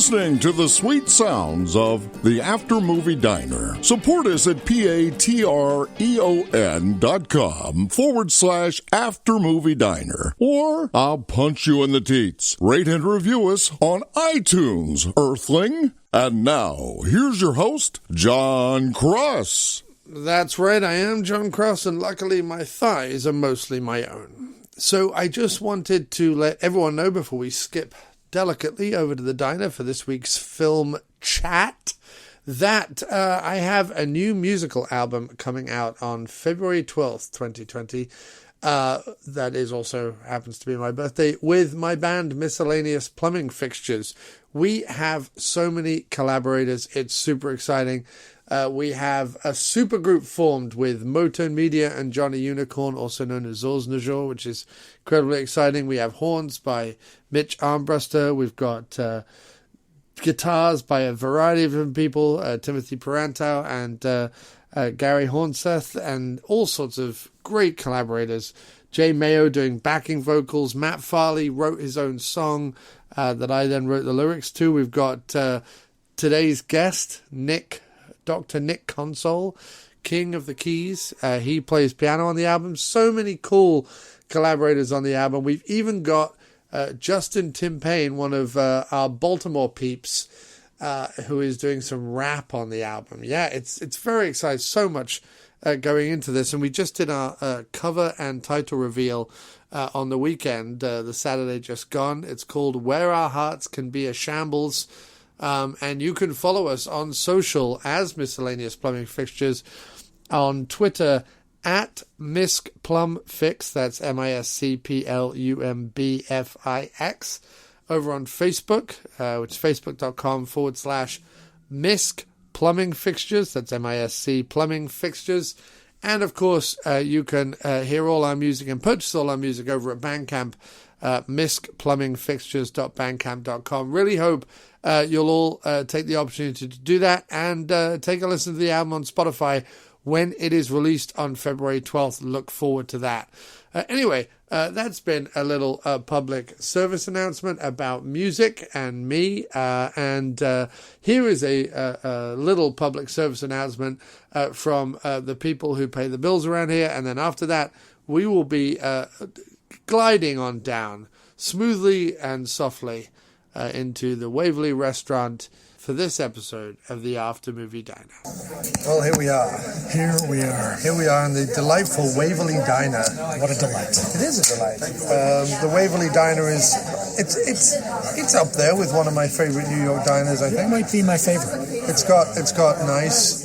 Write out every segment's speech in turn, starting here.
listening to the sweet sounds of the After Movie Diner. Support us at patreon.com/After Movie Diner. Or I'll punch you in the teats. Rate and review us on iTunes, Earthling. And now, here's your host, Jon Cross. That's right, I am Jon Cross, and luckily my thighs are mostly my own. So I just wanted to let everyone know before we skip delicately over to the diner for this week's film chat that I have a new musical album coming out on February 12th, 2020. That is also happens to be my birthday, with my band Miscellaneous Plumbing Fixtures. We have so many collaborators. It's super exciting. We have a super group formed with Motone Media and Johnny Unicorn, also known as Zorsnajor, which is incredibly exciting. We have horns by Mitch Armbruster. We've got guitars by a variety of different people, Timothy Perantau and Gary Hornseth, and all sorts of great collaborators. Jay Mayo doing backing vocals. Matt Farley wrote his own song that I then wrote the lyrics to. We've got today's guest, Dr. Nic Consol, King of the Keys. He plays piano on the album. So many cool collaborators on the album. We've even got Justin Timpane, one of our Baltimore peeps, who is doing some rap on the album. Yeah, it's very exciting. So much going into this. And we just did our cover and title reveal on the weekend, the Saturday just gone. It's called Where Our Hearts Can Be a Shambles. And you can follow us on social as Miscellaneous Plumbing Fixtures, on Twitter at MiscPlumFix, that's MiscPlumbfix, over on Facebook, which is facebook.com/Misc Plumbing Fixtures, that's MISC Plumbing Fixtures. And of course, you can hear all our music and purchase all our music over at Bandcamp, miscplumbingfixtures.bandcamp.com. Really hope you'll all take the opportunity to do that and take a listen to the album on Spotify when it is released on February 12th. Look forward to that. Anyway, that's been a little public service announcement about music and me. And here is a little public service announcement from the people who pay the bills around here. And then after that, we will be gliding on down smoothly and softly into the Waverly Restaurant for this episode of the After Movie Diner. Well, here we are. Here we are. Here we are in the delightful Waverly Diner. What a delight. It is a delight. The Waverly Diner is, it's up there with one of my favorite New York diners, I think. It might be my favorite. It's got nice,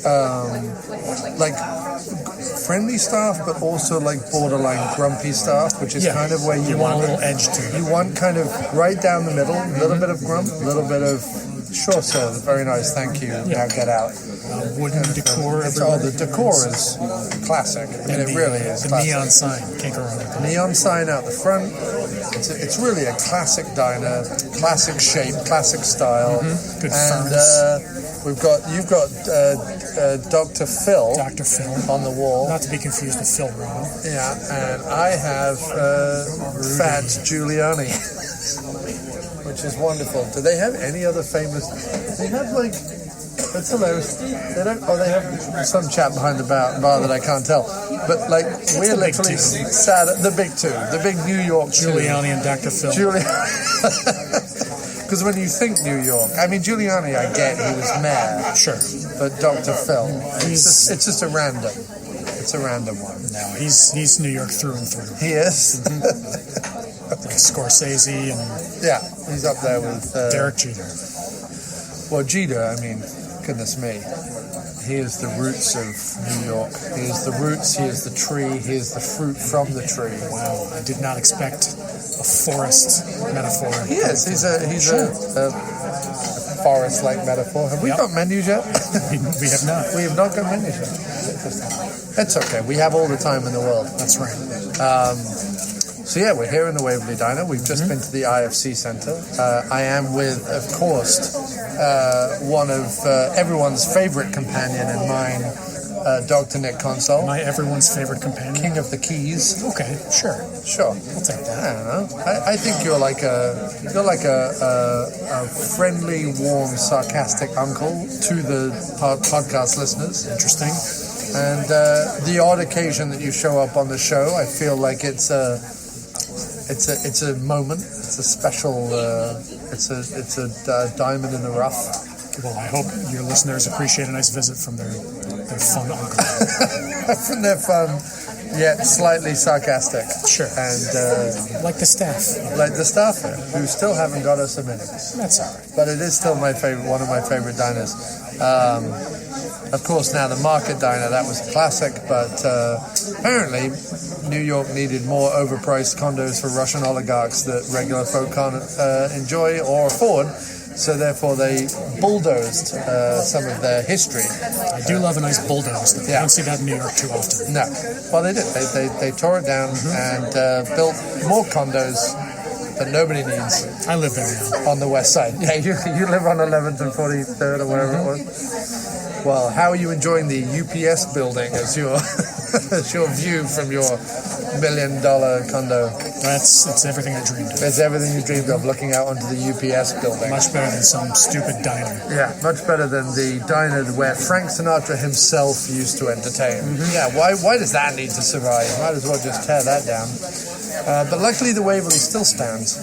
friendly staff, but also like borderline grumpy staff, which is kind of where you want a little edge to it. You want kind of right down the middle, a little bit of grump, a little bit of sure, sir, very nice, thank you. Now get out. Wooden decor. The decor is classic. I mean, it really is. The classic. neon sign, can't go wrong with that. Neon sign out the front. It's really a classic diner, classic shape, classic style. Mm-hmm. Good and you've got Dr. Phil. Dr. Phil on the wall. Not to be confused with Phil Rowe. Yeah, and I have Fat Giuliani. Which is wonderful. Do they have any other famous? They have that's hilarious. They don't. Oh, they have some chap behind the bar that I can't tell. But we're literally sad at the big two, the big New York Giuliani and Dr. Phil. Because when you think New York, I mean Giuliani, I get he was mayor, sure, but Dr. Phil, it's just a random. It's a random one. No, he's New York through and through. He is. Like Scorsese and he's up there with Derek Jeter. Well, Jeter, I mean, goodness me, he is the roots of New York. He is the roots. He is the tree. He is the fruit from the tree. Wow, I did not expect a forest metaphor. He is. He's a forest-like metaphor. Have we got menus yet? We have not. We have not got menus yet. It's okay. We have all the time in the world. That's right. So yeah, we're here in the Waverly Diner. We've just been to the IFC Center. I am with, of course, one of everyone's favorite companion and mine, Dr. Nic Consol. Am I everyone's favorite companion? King of the Keys. Okay, sure. Sure. I'll take that. I don't know. I think you're like a friendly, warm, sarcastic uncle to the podcast listeners. Interesting. And the odd occasion that you show up on the show, I feel like it's a moment. It's a special. It's a diamond in the rough. Well, I hope your listeners appreciate a nice visit from their fun uncle. From their fun, yet slightly sarcastic. Sure. And like the staff. like the staff here, who still haven't got us a minute. That's all right. But it is still one of my favorite diners. Of course, now the Market Diner, that was a classic, but apparently New York needed more overpriced condos for Russian oligarchs that regular folk can't enjoy or afford. So therefore, they bulldozed some of their history. I do love a nice bulldoze. Though. Yeah. I don't see that in New York too often. No, well they did. They tore it down and built more condos that nobody needs. I live there now. On the west side. Yeah, you live on 11th and 43rd or wherever it was. Well, how are you enjoying the UPS building as your as your view from your $1 million condo? It's everything I dreamed of. It's everything you dreamed of, looking out onto the UPS building. Much better than some stupid diner. Yeah, much better than the diner where Frank Sinatra himself used to entertain. Yeah, why does that need to survive? Might as well just tear that down. But luckily the Waverly still stands.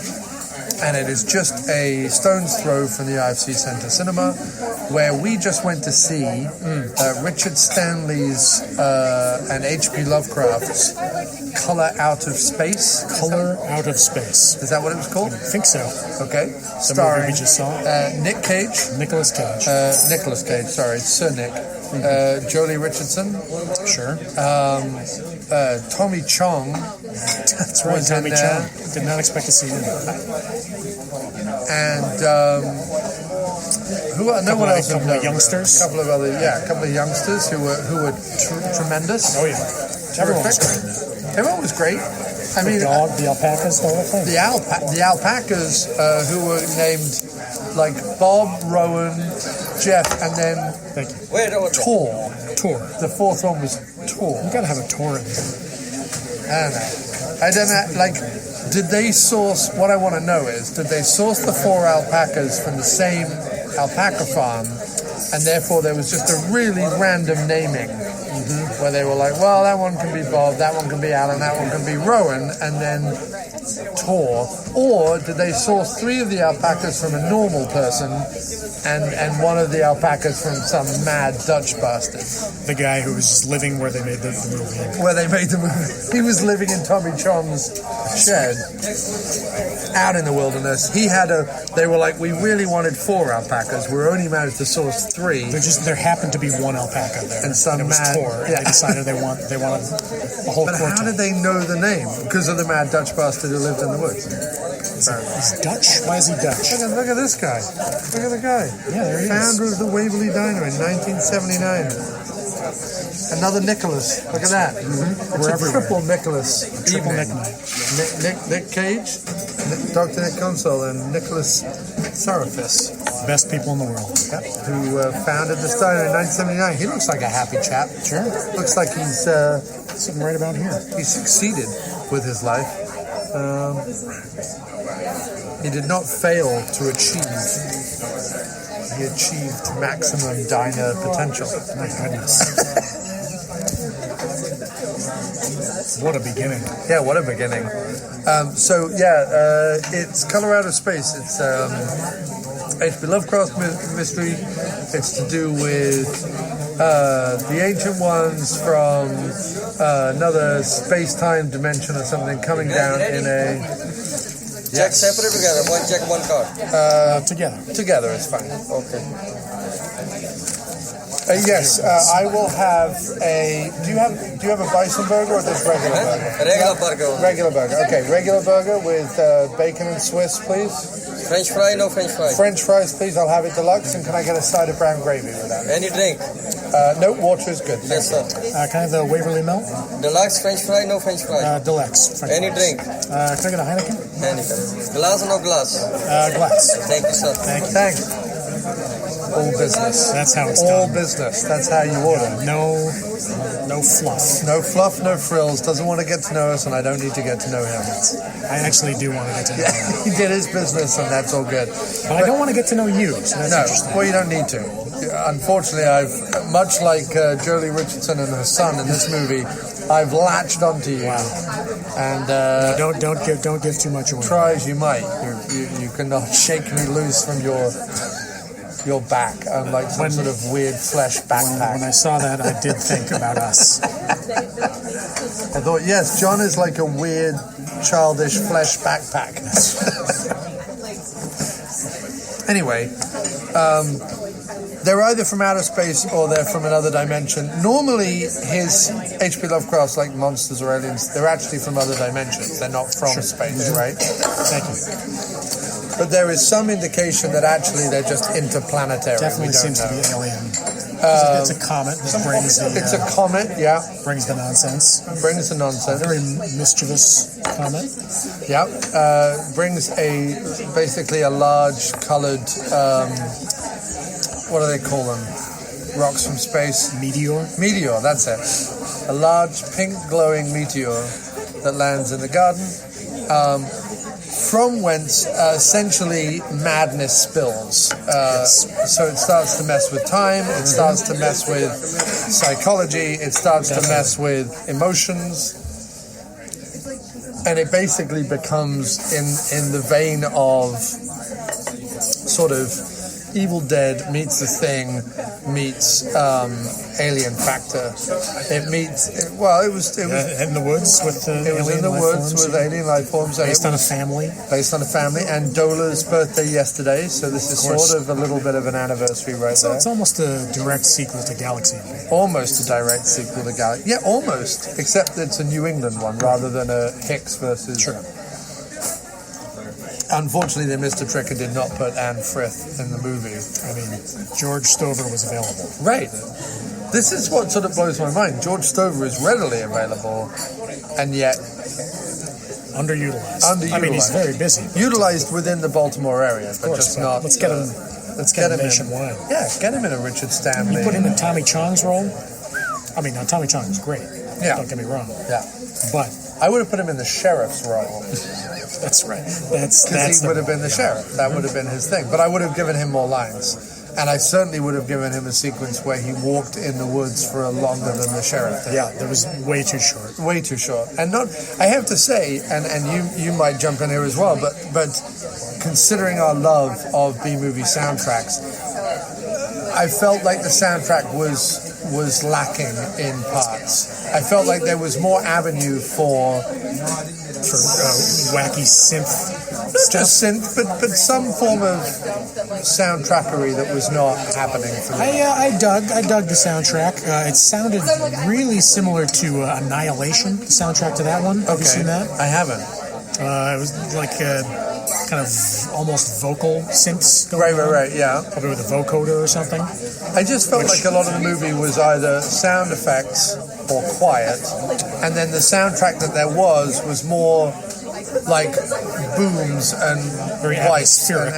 And it is just a stone's throw from the IFC Centre Cinema, where we just went to see Richard Stanley's and H.P. Lovecraft's Color Out of Space. Color Out of Space. Is that what it was called? I think so. Okay. The Starring movie we just saw. Nic Cage. Nicolas Cage. Nicolas Cage, sorry, Sir Nick. Jolie Richardson. Sure. Tommy Chong. That's right, Tommy Chong. Did not expect to see him. And no one else? A couple of youngsters. A couple of youngsters who were tremendous. Oh yeah, everyone was great. Everyone was great. I mean, the alpacas, the whole thing. The alpacas who were named like Bob, Rowan, Jeff, and then Thank you. Tor. The fourth one was Tor. You gotta have a tour in there. I don't know. Like, did they source? What I want to know is, did they source the 4 alpacas from the same alpaca farm, and therefore there was just a really random naming, where they were like, well, that one can be Bob, that one can be Alan, that one can be Rowan, and then Tor? Or did they source 3 of the alpacas from a normal person, and one of the alpacas from some mad Dutch bastard? The guy who was just living where they made the movie. Where they made the movie. He was living in Tommy Chong's shed out in the wilderness. They were like, we really wanted 4 alpacas. We only managed to source 3. There happened to be 1 alpaca there. And some it was mad, Tor. yeah. They decided they wanted a whole But quartet. how did they know the name? Because of the mad Dutch bastard who lived in the woods. He's Dutch? Why is he Dutch? Look at this guy. Look at the guy. Yeah, there he is. Founder of the Waverly Diner in 1979. Another Nicholas. Look at that. It's a triple Nicholas. Triple evening. nickname. Nic Cage, Dr. Nic Consol, and Nicholas Serafis. Best people in the world. Who founded this diner in 1979. He looks like a happy chap. Sure. Looks like he's sitting right about here. He succeeded with his life. He did not fail to achieve. He achieved maximum diner potential. My goodness. What a beginning. Yeah, what a beginning. It's Color Out of Space. It's H.P. Lovecraft mystery. It's to do with the ancient ones from another space-time dimension or something coming down in a... Check separate together. One check, one card. Together. Together is fine. Okay. Yes, I will have a... Do you have a bison burger or just regular burger? Regular burger. Regular burger. Okay, regular burger with bacon and Swiss, please. French fry, no French fry. French fries, please. I'll have it deluxe. And can I get a side of brown gravy with that? Any drink? No, water is good. Yes, sir. Can I have the Waverly Milk? Deluxe French fry, no French fry. Deluxe. French Any fries. drink? Can I get a Heineken? Any. Glass or no glass? Glass. Thank you, sir. Thank you. Thanks. all business. That's how it's all done. business. That's how you order. No fluff. No fluff, no frills. Doesn't want to get to know us, and I don't need to get to know him. I actually do want to get to know him. He did his business, and that's all good. But I don't want to get to know you. So that's interesting. Well, you don't need to. Unfortunately, much like Jolie Richardson and her son in this movie, I've latched onto you. Wow. And No, don't give too much away. try as you might, you cannot shake me loose from your back, unlike some sort of weird flesh backpack. When I saw that, I did think about us. I thought, yes, John is like a weird, childish flesh backpack. Anyway, they're either from outer space or they're from another dimension. Normally, his H.P. Lovecraft's like monsters or aliens, they're actually from other dimensions. They're not from space, right? Thank you. But there is some indication that actually they're just interplanetary. Definitely seems to be alien. It's a comet that brings the... It's a comet, yeah. Brings the nonsense. Brings the nonsense. A very mischievous comet. Yeah. Brings basically a large coloured... what do they call them? Rocks from space? Meteor? Meteor, that's it. A large pink glowing meteor that lands in the garden, from whence essentially madness spills. So it starts to mess with time, it starts to mess with psychology, it starts to mess with emotions, and it basically becomes in the vein of sort of Evil Dead meets The Thing meets Alien Factor. It meets it was in the woods with the it was in the woods with alien life forms. Based on a family. Based on a family, and Dola's birthday yesterday, so this is sort of a little bit of an anniversary there. So it's almost a direct sequel to Galaxy. Almost a direct sequel to Galaxy. Yeah, almost, except it's a New England one rather than a Hicks versus... Sure. Unfortunately, they missed a trick and did not put Anne Frith in the movie. I mean, George Stover was available. Right. This is what sort of blows my mind. George Stover is readily available, and yet... Underutilized. I mean, he's very busy. Utilized within the Baltimore area, but just not... Let's get him... Let's get him nationwide. Get him in a Richard Stanley. You put him in Tommy Chong's role? I mean, now Tommy Chong is great. Yeah. Don't get me wrong. Yeah. But... I would have put him in the sheriff's role. That's right. Because he would have been the sheriff. That would have been his thing. But I would have given him more lines. And I certainly would have given him a sequence where he walked in the woods for longer than the sheriff did. Yeah, that was way too short. Way too short. And not, I have to say, and you might jump in here as well, but considering our love of B-movie soundtracks, I felt like the soundtrack was lacking in parts. I felt like there was more avenue for wacky synth. Not just synth, but some form of soundtrackery that was not happening for me. I dug the soundtrack. It sounded really similar to Annihilation, the soundtrack to that one. Have you seen that? I haven't. It was like kind of almost vocal synths going on. Right, yeah. Probably with a vocoder or something. I just felt like a lot of the movie was either sound effects or quiet, and then the soundtrack that there was more like booms and very atmospheric,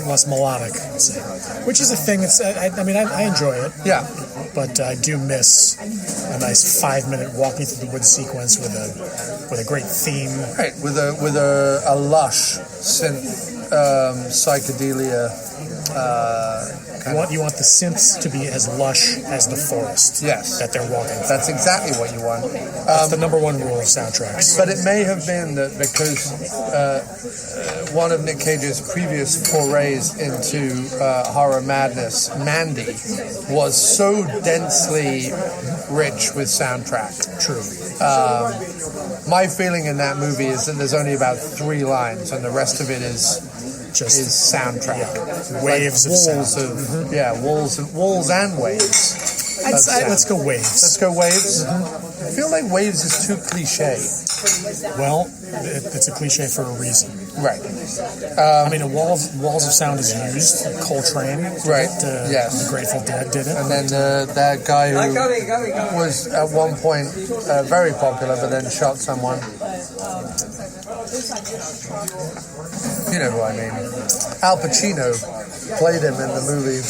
less melodic, I'd say. Which is a thing that's I enjoy it. Yeah, but I do miss a nice 5-minute walking through the woods sequence with a great theme. Right, with a lush synth psychedelia. You want the synths to be as lush as the forest. Yes, that they're walking through. That's exactly what you want. That's the number one rule of soundtracks. But it may have been that because one of Nic Cage's previous forays into horror madness, Mandy, was so densely rich with soundtrack. True. My feeling in that movie is that there's only about 3 lines, and the rest of it is soundtrack. Yeah. Waves like of sound. Walls and waves. Let's go waves. Let's go waves. I feel like waves is too cliche. Well, it's a cliche for a reason. Right. I mean, Walls of Sound is used. Coltrane. Right. Yes. The Grateful Dead did it. And then that guy who was at one point very popular, but then shot someone. You know who I mean. Al Pacino played him in the movie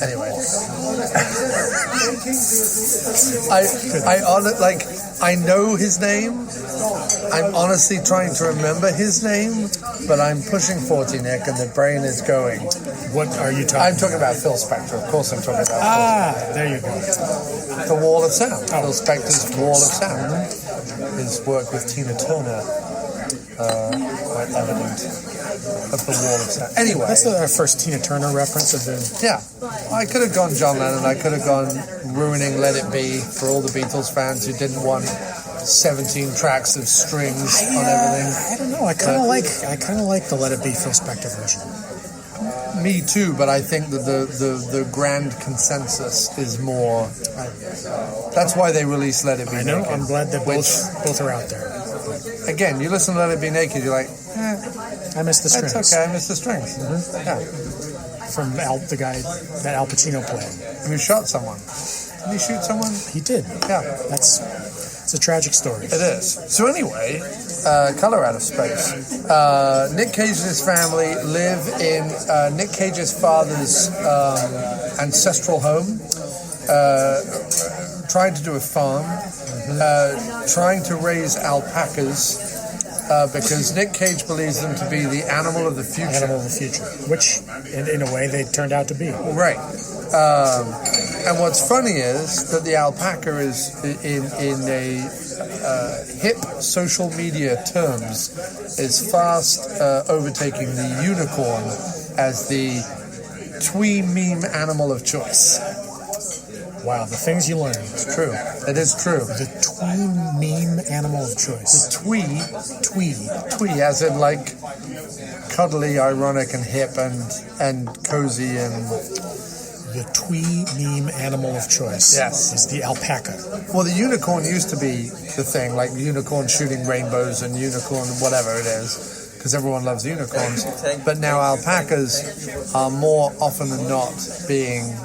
Anyway, I know his name. I'm honestly trying to remember his name, but I'm pushing 40, Nick, and the brain is going. What are you talking I'm talking about Phil Spector. Of course I'm talking about there you go. The Wall of Sound. Phil Spector's Wall of Sound. His work with Tina Turner, quite evident of the Wall of Sound. Anyway. That's our first Tina Turner reference of the... Yeah. I could have gone John Lennon. I could have gone ruining Let It Be for all the Beatles fans who didn't want 17 tracks of strings on everything. I don't know. I kind of like the Let It Be Phil Spector version. Me too, but I think that the grand consensus is more. That's why they released Let It Be I know. Naked. I'm glad that both are out there. Again, you listen to Let It Be Naked, you're like, I miss the strings. that's okay, I miss the strings. Mm-hmm. Yeah. From the guy that Al Pacino played. Who shot someone. Did he shoot someone? He did. Yeah. It's a tragic story. It is. So anyway, Color Out of Space. Nic Cage and his family live in Nic Cage's father's ancestral home, trying to do a farm, trying to raise alpacas, because Nic Cage believes them to be the animal of the future. Animal of the future, which, in a way, they turned out to be. Right. And what's funny is that the alpaca is, in a hip social media terms, is fast overtaking the unicorn as the twee meme animal of choice. Wow, the things you learn. It's true. It is true. The twee meme animal of choice. The twee, as in like cuddly, ironic, and hip, and cozy, and the twee meme animal of choice. Yes, is the alpaca. Well, the unicorn used to be the thing, like unicorn shooting rainbows and unicorn whatever it is. Because everyone loves unicorns, but now alpacas are more often than not being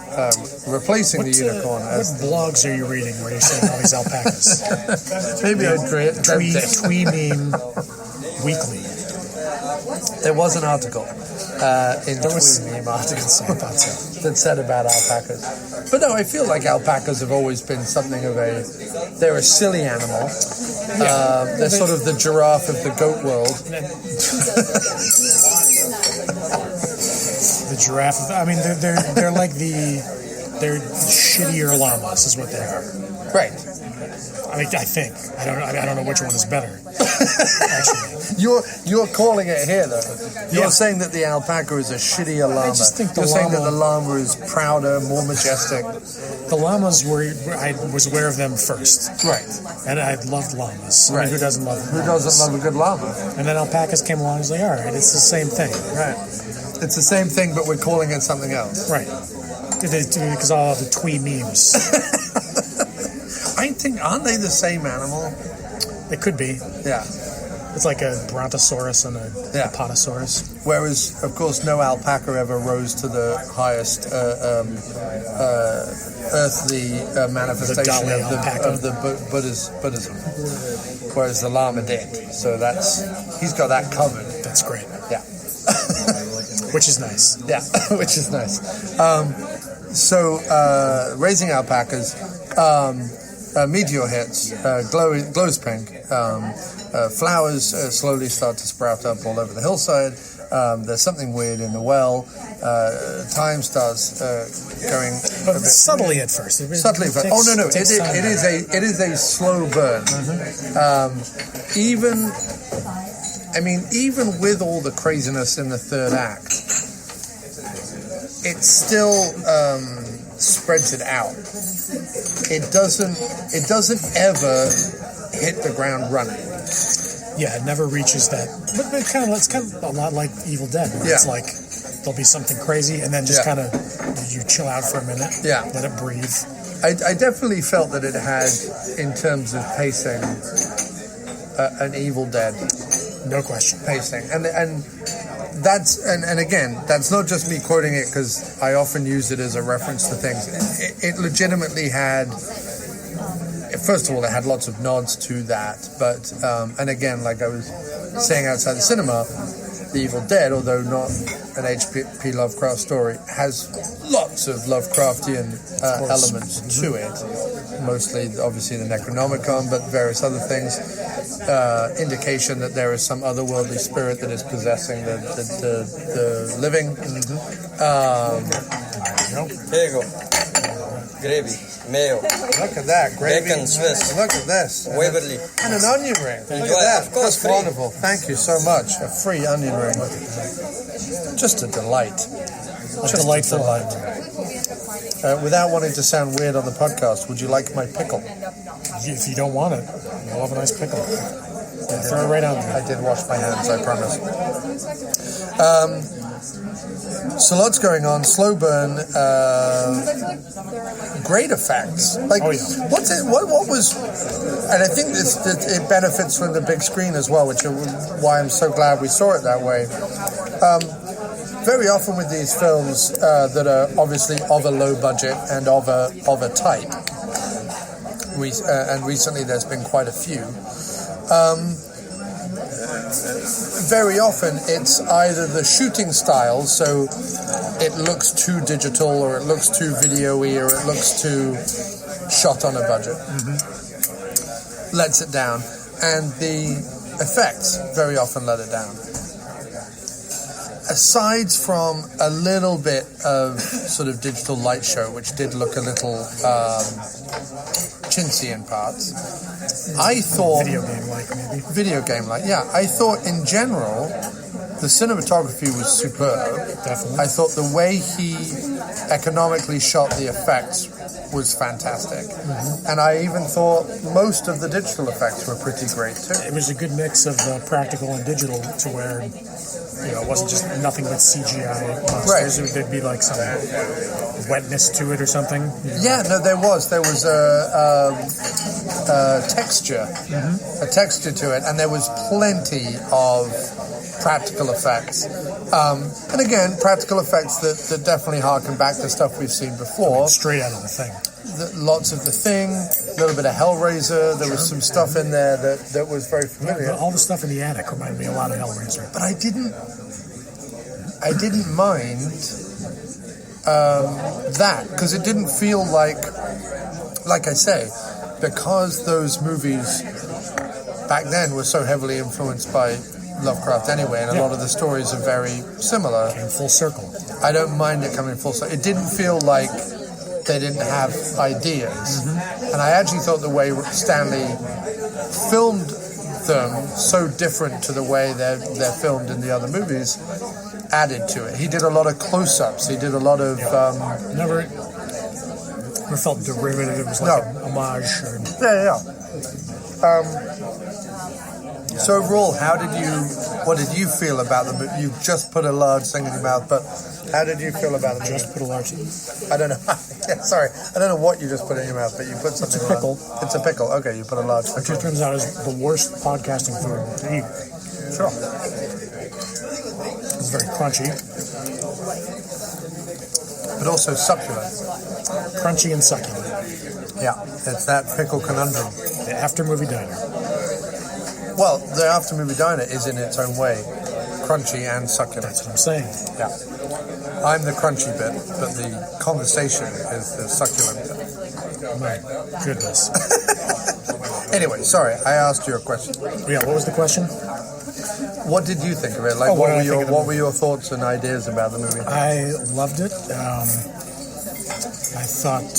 replacing the unicorn. What blogs are you reading where you're saying all these alpacas? Maybe I dreamt it. Twee meme weekly. There was an article in Twee meme articles that said about alpacas. But no, I feel like alpacas have always been something of they're a silly animal. They're sort of the giraffe of the goat world. The giraffe. I mean, they're like they're shittier llamas, is what they are. Right. I mean, I think I don't know which one is better. Actually, you're calling it here though. You're saying that the alpaca is a shittier llama. I just think you're saying that the llama is prouder, more majestic. The llamas I was aware of them first. Right. And I loved llamas. Right. I mean, who doesn't love llamas? Who doesn't love a good llama? And then alpacas came along and was like, all right, it's the same thing. Right. It's the same thing, but we're calling it something else. Right. Because all the twee memes. I think, aren't they the same animal? It could be. Yeah. It's like a brontosaurus and a apatosaurus. Whereas, of course, no alpaca ever rose to the highest earthly manifestation of the Buddhism. Whereas the Lama did. So he's got that covered. That's great. Yeah. Which is nice. Yeah, which is nice. So raising alpacas, meteor hits, glows pink. Flowers slowly start to sprout up all over the hillside. There's something weird in the well. Time starts going subtly at first. Subtly, but no! It is a slow burn. Even with all the craziness in the third act, it still spreads it out. It doesn't ever hit the ground running. Yeah, it never reaches that. But it's kind of a lot like Evil Dead. Where it's like there'll be something crazy, and then just kind of you chill out for a minute. Yeah, let it breathe. I definitely felt that it had, in terms of pacing, an Evil Dead. No question. Pacing, and that's and again, that's not just me quoting it because I often use it as a reference to things. It legitimately had. First of all, it had lots of nods to that, but and again, like I was saying outside the cinema, The Evil Dead, although not an H.P. Lovecraft story, has lots of Lovecraftian elements to it. Mostly, obviously, the Necronomicon, but various other things. Indication that there is some otherworldly spirit that is possessing the living. Here you go. Gravy, mayo. Look at that, gravy. Bacon, Swiss. Look at this. Waverly. And an onion ring. Look at that. Of course, That's free. wonderful. Thank you so much. A free onion ring. Just a delight. A delightful light. Without wanting to sound weird on the podcast, would you like my pickle? If you don't want it, you'll have a nice pickle. Throw it right on there. I did wash my hands, I promise. So lots going on. Slow burn. Great effects. Like, what's it? What was? And I think it benefits from the big screen as well, which is why I'm so glad we saw it that way. Very often with these films that are obviously of a low budget and of a type, and recently there's been quite a few. Very often it's either the shooting style, so it looks too digital, or it looks too video-y, or it looks too shot on a budget. Lets it down. And the effects very often let it down. Aside from a little bit of sort of digital light show, which did look a little chintzy in parts, I thought... Video game-like, yeah. I thought, in general, the cinematography was superb. Definitely. I thought the way he economically shot the effects was fantastic. And I even thought most of the digital effects were pretty great, too. It was a good mix of practical and digital to where... it wasn't just nothing but CGI monsters. Right. There'd be like some wetness to it or something. Yeah, no, there was. There was a texture. A texture to it. And there was plenty of practical effects. And again, practical effects that definitely harken back to stuff we've seen before. Straight out of the Thing. Lots of The Thing, a little bit of Hellraiser. There was some stuff in there that was very familiar. All the stuff in the attic reminded me a lot of Hellraiser. But I didn't mind that, because it didn't feel like I say, because those movies back then were so heavily influenced by Lovecraft anyway, and a lot of the stories are very similar. Came full circle. I don't mind it coming full circle. It didn't feel like they didn't have ideas. And I actually thought the way Stanley filmed them, so different to the way they're filmed in the other movies, added to it. He did a lot of close-ups. He did a lot of... Never felt derivative. It was like an homage. So overall, what did you feel about the movie? You just put a large thing in your mouth, but how did you feel about the movie? Just put a large... I don't know. Sorry. I don't know what you just put in your mouth, but you put something... It's a pickle. It's a pickle. Okay, you put a large pickle. It just turns out is the worst podcasting food to eat. Sure. It's very crunchy. But also succulent. Crunchy and succulent. Yeah, it's that pickle conundrum. The after-movie diner. Well, the after-movie diner is in its own way crunchy and succulent. That's what I'm saying. Yeah. I'm the crunchy bit, but the conversation is the succulent bit. My goodness. Anyway, sorry, I asked you a question. Yeah, what was the question? What did you think of it? Like, what were your thoughts and ideas about the movie? I loved it. I thought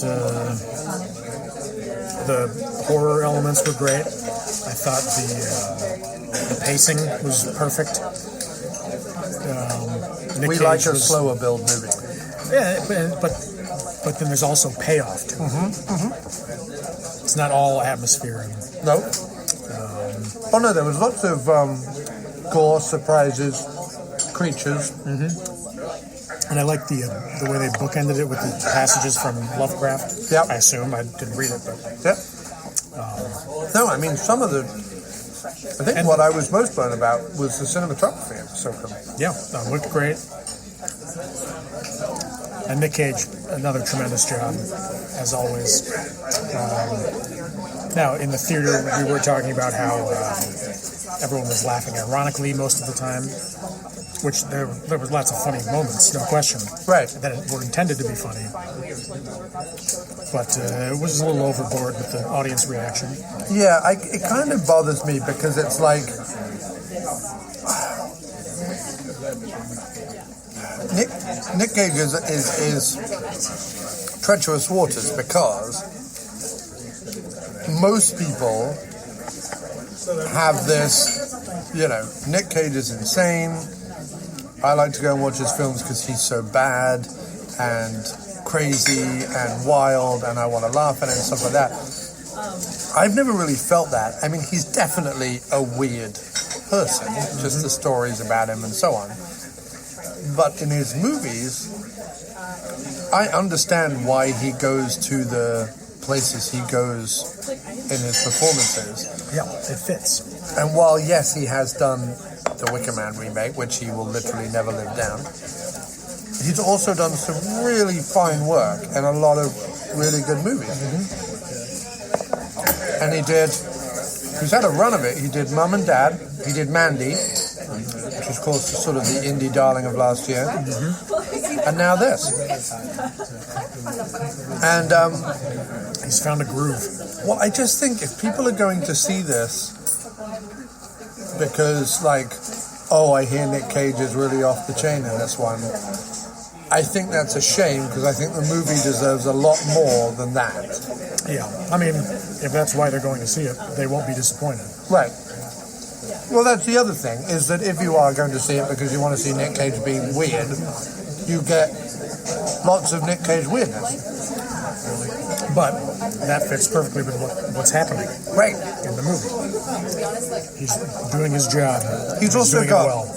the horror elements were great. I thought the pacing was perfect. Nic Cage like a slower build movie. Yeah, but then there's also payoff to it. It's not all atmosphere. No. No, there was lots of gore, surprises, creatures. And I like the way they bookended it with the passages from Lovecraft. Yep. I assume. I didn't read it, but... Yep. No, I mean, some of the... I think what I was most blown about was the cinematography. It was so cool. Yeah, it looked great. And Nic Cage, another tremendous job, as always. Now, in the theater, we were talking about how everyone was laughing ironically most of the time. which there was lots of funny moments, no question. Right. That were intended to be funny. But it was a little overboard with the audience reaction. Yeah, it kind of bothers me because it's like... Nic Cage is treacherous waters because most people have this, Nic Cage is insane. I like to go and watch his films because he's so bad and crazy and wild and I want to laugh at it and stuff like that. I've never really felt that. I mean, he's definitely a weird person, just the stories about him and so on. But in his movies, I understand why he goes to the places he goes in his performances. Yeah, it fits. And while, yes, he has done the Wicker Man remake, which he will literally never live down, he's also done some really fine work and a lot of really good movies. And he's had a run of it. He did Mum and Dad, he did Mandy, which was, of course, sort of the indie darling of last year, and now this. And he's found a groove. Well, I just think if people are going to see this because, I hear Nic Cage is really off the chain in this one, I think that's a shame because I think the movie deserves a lot more than that. Yeah, I mean, if that's why they're going to see it, they won't be disappointed. Right. Well, that's the other thing, is that if you are going to see it because you want to see Nic Cage being weird, you get lots of Nic Cage weirdness. But that fits perfectly with what's happening right in the movie. He's doing his job. He's also doing got it well.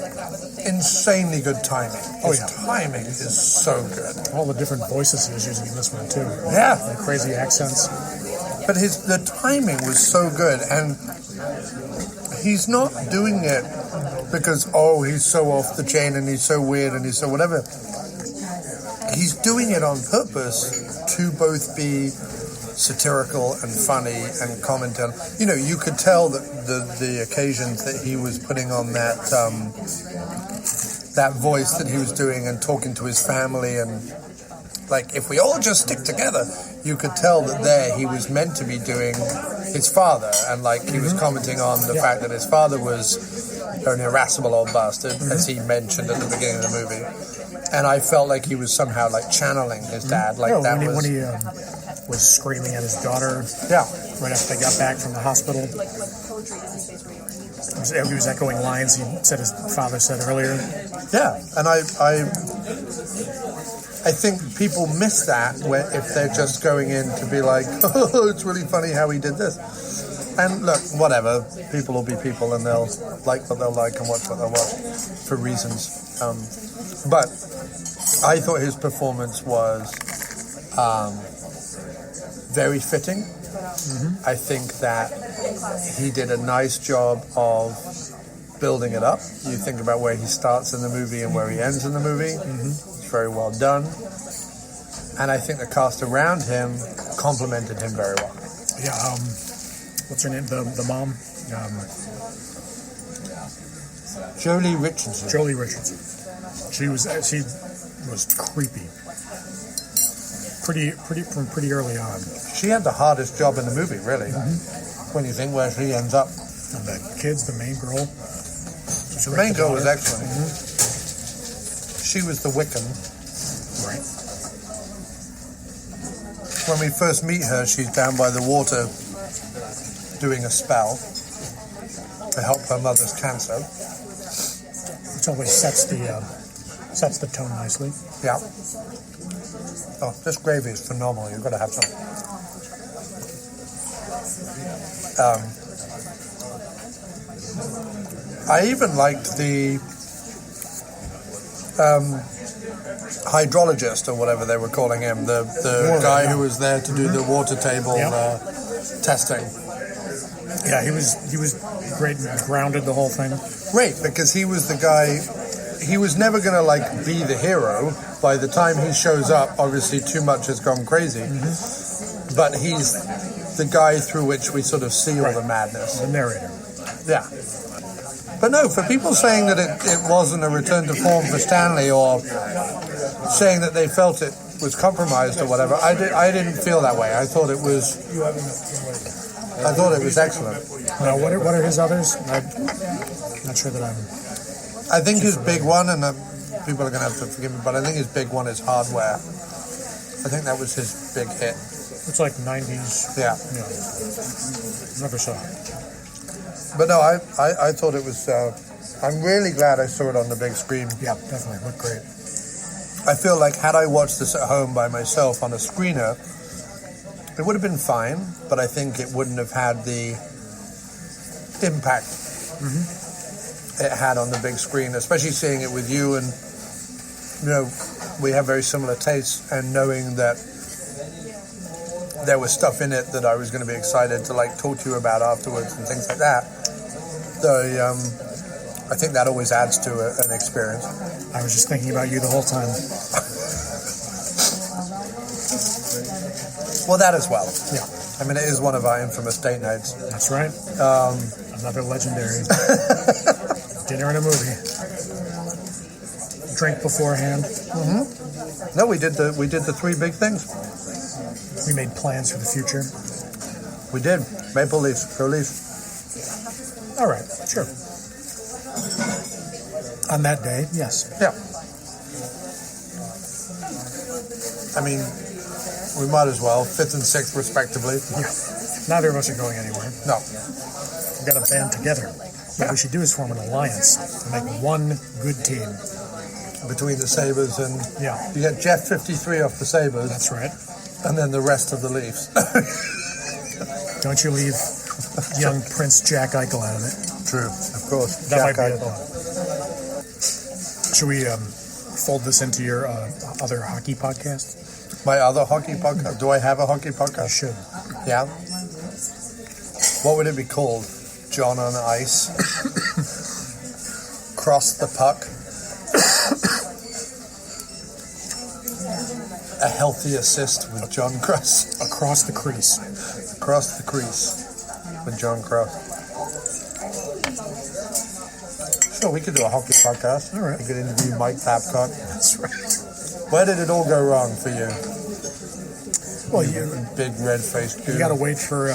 Insanely good timing. His timing is so good. All the different voices he was using in this one, too. Yeah. The crazy accents. But the timing was so good, and he's not doing it because, he's so off the chain and he's so weird and he's so whatever. He's doing it on purpose to both be satirical and funny and comment on. You could tell that the occasions that he was putting on that voice that he was doing and talking to his family and if we all just stick together, you could tell that there he was meant to be doing his father and he was commenting on the fact that his father was an irascible old bastard, as he mentioned at the beginning of the movie. And I felt like he was somehow channeling his dad. When he was screaming at his daughter. Yeah. Right after they got back from the hospital. He was echoing lines his father said earlier. Yeah, and I think people miss that if they're just going in to be like, oh, it's really funny how he did this. And look, whatever, people will be people and they'll like what they'll like and watch what they'll watch for reasons. But I thought his performance was very fitting. I think that he did a nice job of building it up. You think about where he starts in the movie and where he ends in the movie. It's very well done. And I think the cast around him complimented him very well. Yeah, what's her name? The mom? Jolie Richardson. Jolie Richardson. She was creepy. From pretty early on. She had the hardest job in the movie, really. When you think where she ends up. And the kids, the main girl. The main girl was excellent. She was the Wiccan. Right. When we first meet her, she's down by the water doing a spell to help her mother's cancer. Which always sets the tone nicely. Yeah. Oh, this gravy is phenomenal. You've got to have some. I even liked the hydrologist or whatever they were calling him, the guy who was there to do the water table testing. Yeah, he was great and grounded the whole thing. Right, because he was the guy. He was never going to be the hero. By the time he shows up, obviously too much has gone crazy. But he's the guy through which we sort of see all the madness. The narrator. Yeah. But no, for people saying that it wasn't a return to form for Stanley, or saying that they felt it was compromised or whatever, I didn't feel that way. I thought it was excellent. Now, what are his others? I'm not sure that I'm... I think his big one, and people are going to have to forgive me, but I think his big one is Hardware. I think that was his big hit. It's like 90s. Yeah. Never saw it. But no, I thought it was... I'm really glad I saw it on the big screen. Yeah, definitely. Looked great. I feel like had I watched this at home by myself on a screener, it would have been fine, but I think it wouldn't have had the impact it had on the big screen, especially seeing it with you, and we have very similar tastes, and knowing that there was stuff in it that I was going to be excited to talk to you about afterwards and things like that. So I think that always adds to an experience. I was just thinking about you the whole time. Well, that as well. Yeah. I mean, it is one of our infamous date nights. That's right. Another legendary dinner and a movie. Drink beforehand. Mm-hmm. No, we did the three big things. We made plans for the future. We did. Maple Leafs. Go Leafs. All right. Sure. On that day, yes. Yeah. I mean, we might as well. 5th and 6th, respectively. Yeah. Neither of us are going anywhere. No. We've got to band together. What we should do is form an alliance and make one good team. Between the Sabres and... Yeah. You get Jeff 53 off the Sabres. That's right. And then the rest of the Leafs. Don't you leave young Prince Jack Eichel out of it. True, of course. That Jack might be Eichel. it. Should we fold this into your other hockey podcast? My other hockey podcast? Do I have a hockey podcast? You should. Yeah. What would it be called? John on Ice? Cross the Puck? A Healthy Assist with Jon Cross? Across the Crease. Across the Crease with Jon Cross. Sure, we could do a hockey podcast. All right. We could interview Mike Babcock. That's right. Where did it all go wrong for you? Well, Big red-faced goon. You got to wait for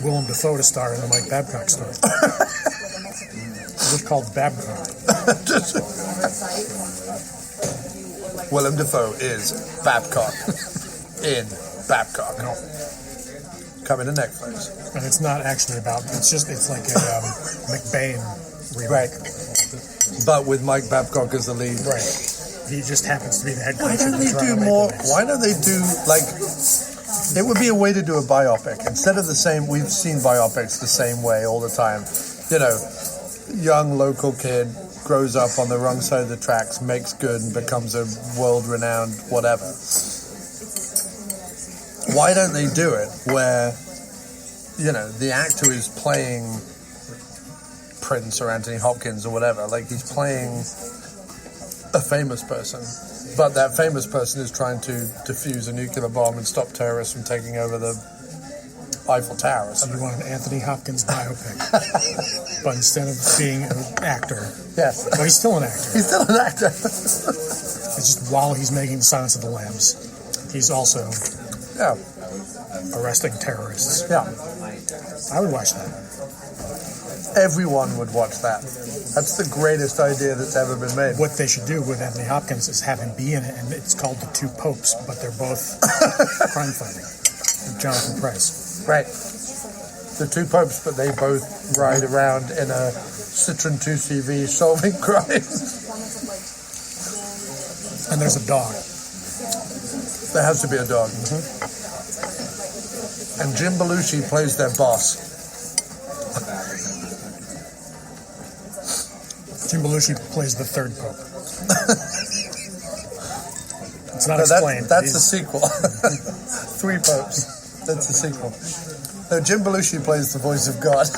Willem Dafoe to star in the Mike Babcock story. It was called Babcock. Willem Dafoe is Babcock in Babcock. No. Coming to Netflix. And it's not actually about... It's like a McBain remake. Right. But with Mike Babcock as the lead. Right. He just happens to be the head coach. Why don't they do more... Why don't they do, it would be a way to do a biopic. Instead of the same... We've seen biopics the same way all the time. Young local kid grows up on the wrong side of the tracks, makes good, and becomes a world-renowned whatever. Why don't they do it where, the actor is playing Prince or Anthony Hopkins or whatever, he's playing a famous person, but that famous person is trying to defuse a nuclear bomb and stop terrorists from taking over the Eiffel Tower. So you want an Anthony Hopkins biopic, but instead of being an actor, yes, well, he's still an actor. He's still an actor. It's just while he's making the Silence of the Lambs, he's also arresting terrorists. Yeah, I would watch that. Everyone would watch that. That's the greatest idea that's ever been made. What they should do with Anthony Hopkins is have him be in it, and it's called The Two Popes, but they're both crime fighting. Jonathan Pryce. Right. The two popes, but they both ride around in a Citroen 2CV solving crimes. And there's a dog. There has to be a dog. Mm-hmm. And Jim Belushi plays their boss. Jim Belushi plays the third pope. It's not explained. That's the sequel. 3 popes. That's the sequel. No, Jim Belushi plays the voice of God.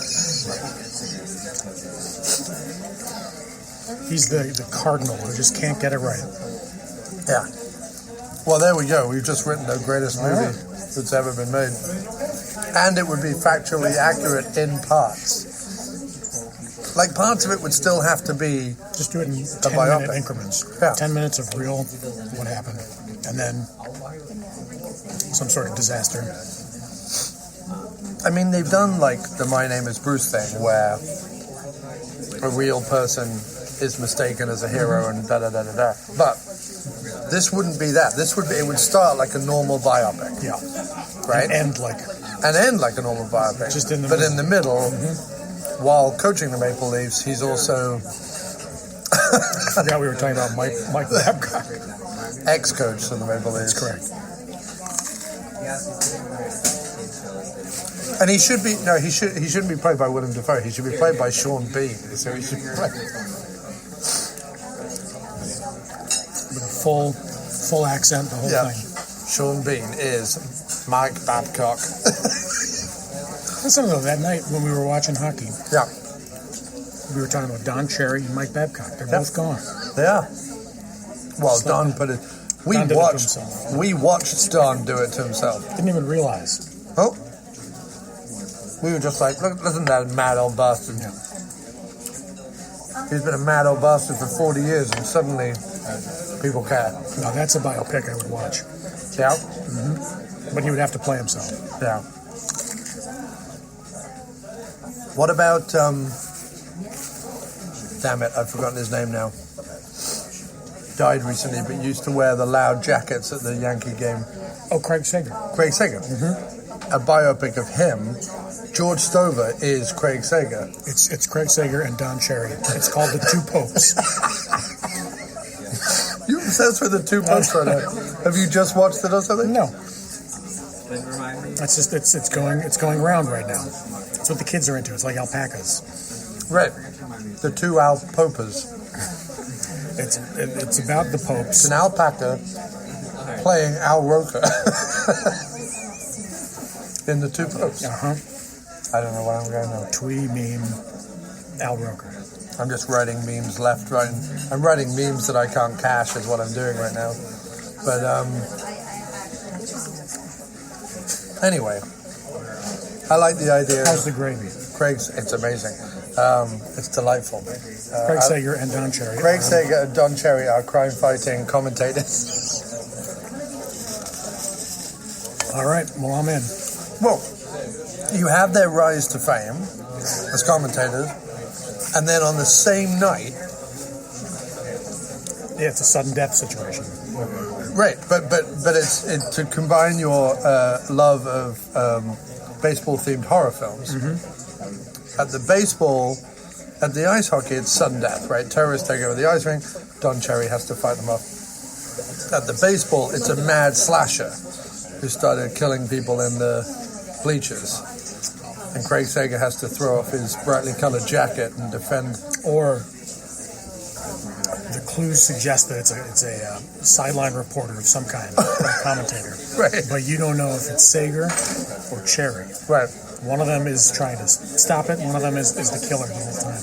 He's the cardinal who just can't get it right. Yeah. Well, there we go. We've just written the greatest movie that's ever been made. And it would be factually accurate in parts. Like, parts of it would still have to be Just do it in a 10-minute biopic. increments. Yeah. 10 minutes of real what happened, and then some sort of disaster. I mean, they've done, like, the My Name is Bruce thing, where a real person is mistaken as a hero and da-da-da-da-da. But this wouldn't be that. It would start like a normal biopic. Yeah. Right? And end like a normal biopic. Just in the but middle. in the middle, while coaching the Maple Leafs, he's also I forgot we were talking about Mike Babcock. ex-coach of the Maple Leafs. That's correct. And he shouldn't be played by Willem Dafoe. He should be played by Sean Bean. So he should be played. With a full accent, the whole thing. Sean Bean is Mike Babcock. Listen, though, that night when we were watching hockey, Yeah, we were talking about Don Cherry and Mike Babcock. They're both gone. they are. Well, Don put it. We Don did it to watched. himself. We watched Don do it to himself. Didn't even realize. Oh, we were just like, look, listen to that mad old bastard. Yeah. He's been a mad old bastard for 40 years, and suddenly people care. Now, that's a biopic I would watch. Yeah, But he would have to play himself. yeah. What about? Damn it, I've forgotten his name now. Died recently, but used to wear the loud jackets at the Yankee game. Oh, Craig Sager. Craig Sager. A biopic of him. George Stover is Craig Sager. It's Craig Sager and Don Cherry. It's called The Two Popes. You obsessed with the two popes right now. Have you just watched it or something? No. That's just it's going around right now. That's what the kids are into. It's like alpacas. Right. The two alpacas. It's about the popes. It's an alpaca playing Al Roker in the two popes. Uh-huh. I don't know what I'm going to. Twee meme Al Roker. I'm just writing memes left, right. I'm writing memes that I can't cache is what I'm doing right now. But anyway, I like the idea. How's the gravy? It's amazing. It's delightful. Craig Sager and Don Cherry. Craig Sager and Don Cherry are crime-fighting commentators. All right, well, I'm in. Well, you have their rise to fame as commentators, and then on the same night, Yeah, it's a sudden death situation. right? But it's to combine your love of baseball-themed horror films. At the ice hockey, it's sudden death, right? Terrorists take over the ice rink. Don Cherry has to fight them off. At the baseball, it's a mad slasher who started killing people in the bleachers. And Craig Sager has to throw off his brightly colored jacket and defend. Or the clues suggest that it's a sideline reporter of some kind, a commentator. Right. But you don't know if it's Sager or Cherry. Right. One of them is trying to stop it. One of them is the killer the whole time.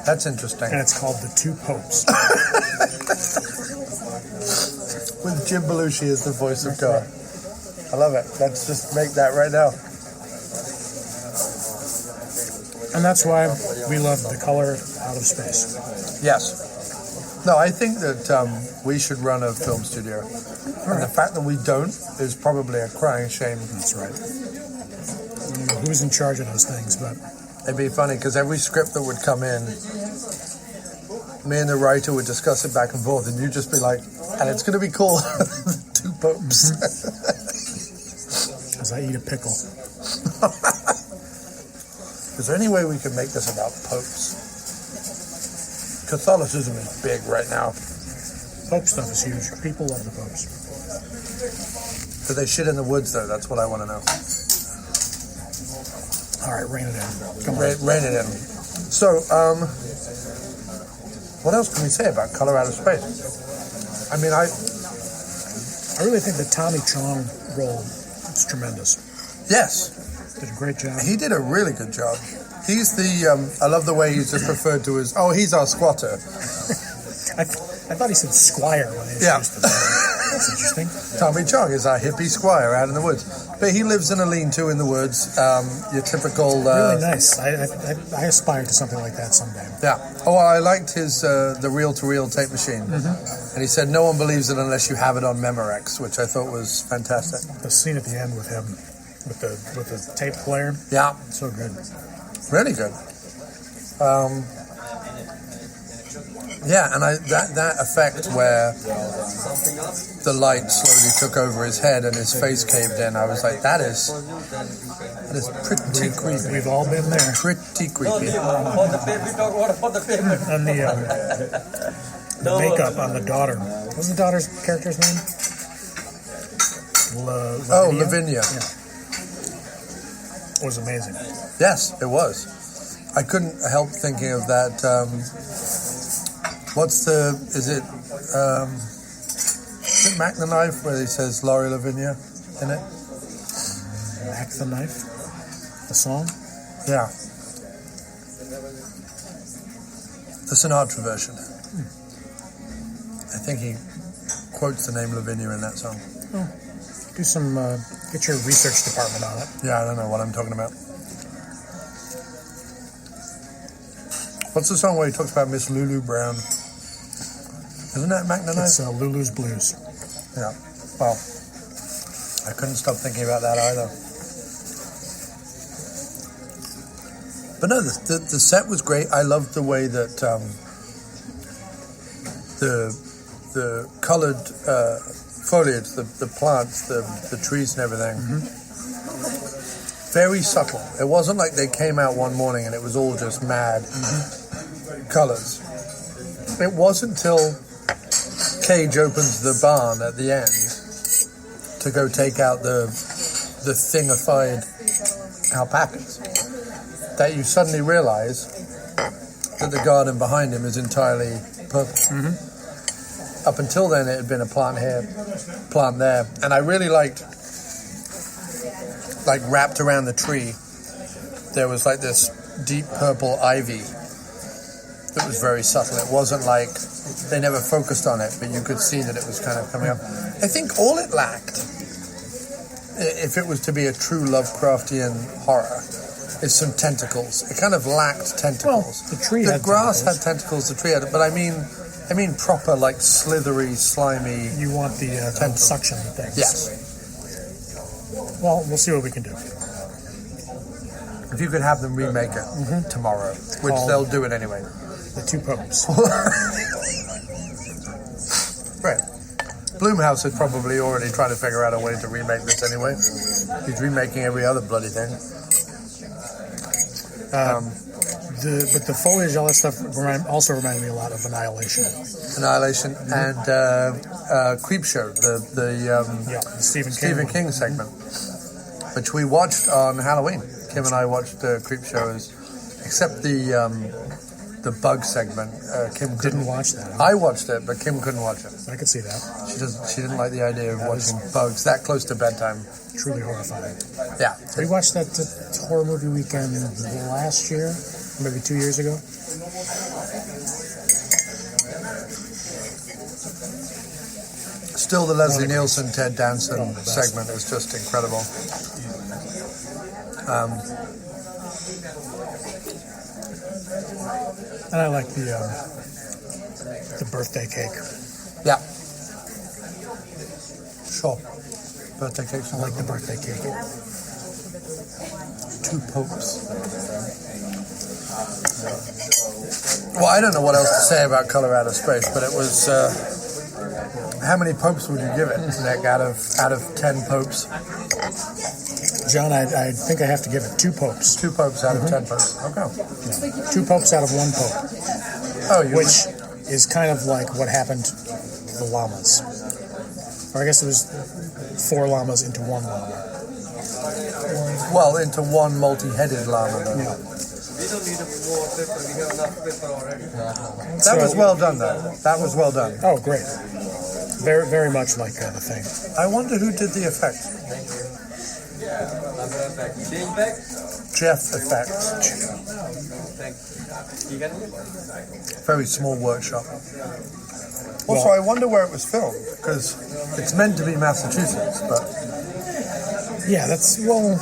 That's interesting. And it's called The Two Popes. With Jim Belushi as the voice of God. I love it. Let's just make that right now. And that's why we love The Color Out of Space. Yes. No, I think that we should run a film studio. And the fact that we don't is probably a crying shame. That's right. I don't know who's in charge of those things, but It'd be funny because every script that would come in, me and the writer would discuss it back and forth, and you'd just be like, and it's going to be called Two Popes. as I eat a pickle. Is there any way we can make this about popes? Catholicism is big right now. Pope stuff is huge. People love the popes. Do they shit in the woods, though? That's what I want to know. All right, rein it in. Come on. Rein it in. So, what else can we say about Color Out of Space? I mean, I really think the Tommy Chong role is tremendous. Yes. Did a great job. He did a really good job. He's the, I love the way he's just referred to as, he's our squatter. I thought he said squire when he Yeah. introduced him. That's interesting. Tommy Chong is our hippie squire out in the woods. But he lives in a lean-to in the woods. Your typical... really nice. I aspire to something like that someday. Yeah. Oh, I liked his the reel-to-reel tape machine. And he said no one believes it unless you have it on Memorex, which I thought was fantastic. The scene at the end with him, with the tape player. Yeah. So good. Really good. Yeah, and that effect where the light slowly took over his head and his face caved in, I was like, that is pretty creepy. We've all been there. Pretty creepy. And the makeup on the daughter. What was the daughter's character's name? Lavinia. Yeah. It was amazing. Yes, it was. I couldn't help thinking of that. Is it Mac the Knife where he says Laurie Lavinia in it? Mac the Knife? The song? Yeah. The Sinatra version. I think he quotes the name Lavinia in that song. Oh, do some, get your research department on it. Yeah, I don't know what I'm talking about. What's the song where he talks about Miss Lulu Brown? Isn't that Mac the Knife? It's Lulu's Blues. Yeah. Well, I couldn't stop thinking about that either. But no, the set was great. I loved the way that the coloured foliage, the plants, the trees and everything, very subtle. It wasn't like they came out one morning and it was all just mad colours. It wasn't until Cage opens the barn at the end to go take out the thingified alpacas that you suddenly realise that the garden behind him is entirely purple. Up until then it had been a plant here, plant there, and I really liked, like, wrapped around the tree there was like this deep purple ivy that was very subtle. It wasn't like they never focused on it, but you could see that it was kind of coming up. I think all it lacked, if it was to be a true Lovecraftian horror, is some tentacles. It kind of lacked tentacles. Well, the grass tentacles. had tentacles, the tree had it, but I mean proper, like, slithery, slimy. You want the suction things. Yes. Well, we'll see what we can do. If you could have them remake it tomorrow, which they'll do it anyway. The Two Popes. Right. Blumhouse had probably already tried to figure out a way to remake this anyway. He's remaking every other bloody thing. But the foliage, all that stuff, also reminded me a lot of Annihilation. Annihilation and Creepshow, the Stephen King segment, which we watched on Halloween. Kim and I watched Creepshow, except the bug segment. Kim didn't watch that. I watched it, but Kim couldn't watch it. I could see that. She didn't like the idea of watching bugs that close to bedtime. Truly horrifying. Yeah. We watched that horror movie weekend last year, maybe 2 years ago. Still, the Leslie Nielsen, Ted Danson segment is just incredible. And I like the birthday cake. Yeah. Sure. Birthday cake. I like the birthday cake. Two popes. Well, I don't know what else to say about Color Out of Space, but it was. How many popes would you give it, Nick? Out of 10 popes? John, I think I have to give it 2 popes. 2 popes out of 10 popes. Okay. Yeah. 2 popes out of 1 pope. Oh, which is kind of like what happened to the llamas. Or I guess it was 4 llamas into 1 llama. Well, into 1 multi-headed llama, though. Yeah. That was well done, though. That was well done. Oh, great. Very, very much like the thing. I wonder who did the effect. Jeff Effects. Very small workshop. Also, I wonder where it was filmed, because It's meant to be Massachusetts, but... Yeah, that's, well...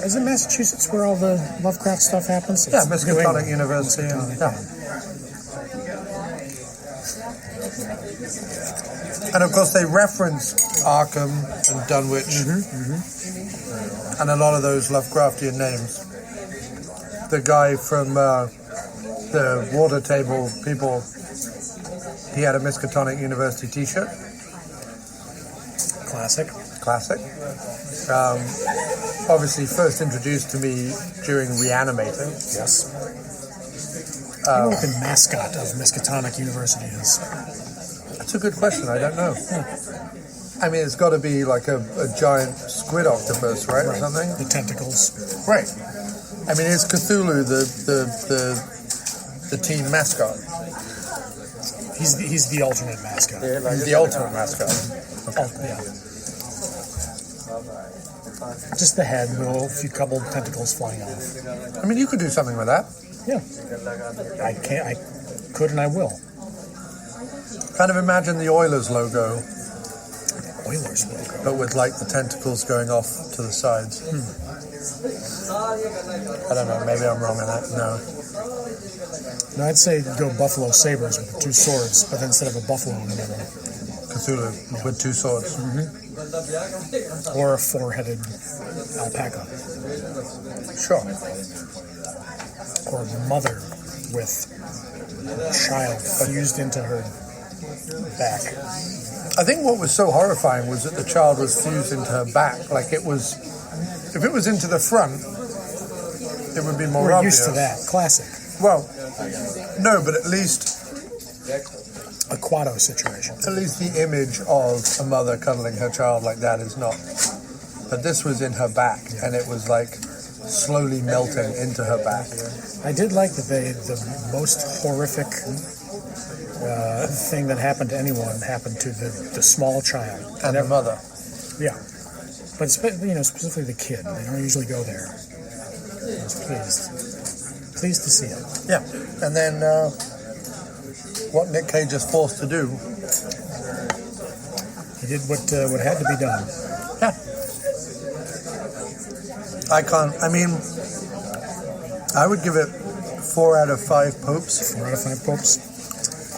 Is it Massachusetts where all the Lovecraft stuff happens? Yeah, Miscellaneous University. And of course they reference Arkham and Dunwich and a lot of those Lovecraftian names. The guy from the water table people, he had a Miskatonic University t-shirt. Classic. Obviously first introduced to me during Reanimator. Yes. You know what the mascot of Miskatonic University is? That's a good question. I don't know. I mean, it's got to be like a giant squid octopus, right? Or something? The tentacles. Right. I mean, it's Cthulhu, the team mascot. He's the alternate mascot. He's the ultimate mascot. Okay. Yeah. Just the head with a few couple tentacles flying off. I mean, you could do something with that. Yeah. I could and I will. Kind of imagine the Oilers logo. Oilers logo? But with like the tentacles going off to the sides. I don't know, maybe I'm wrong on that. No, I'd say go Buffalo Sabres with the two swords, but then instead of a buffalo in the middle. Cthulhu with two swords. Or a four-headed alpaca. Sure. Or mother with child fused into her back. I think what was so horrifying was that the child was fused into her back. Like it was, if it was into the front, it would be more We're obvious. used to that. Classic. Well, no, but at least a Quado situation. At least the image of a mother cuddling her child like that is not. But this was in her back, and it was like slowly melting into her back. I did like that the most horrific thing that happened to anyone happened to the small child. And the mother. Yeah. But specifically the kid. They don't usually go there. I was pleased to see it. Yeah. And then what Nic Cage is forced to do. He did what had to be done. Yeah. I would give it 4 out of 5 popes. 4 out of 5 popes.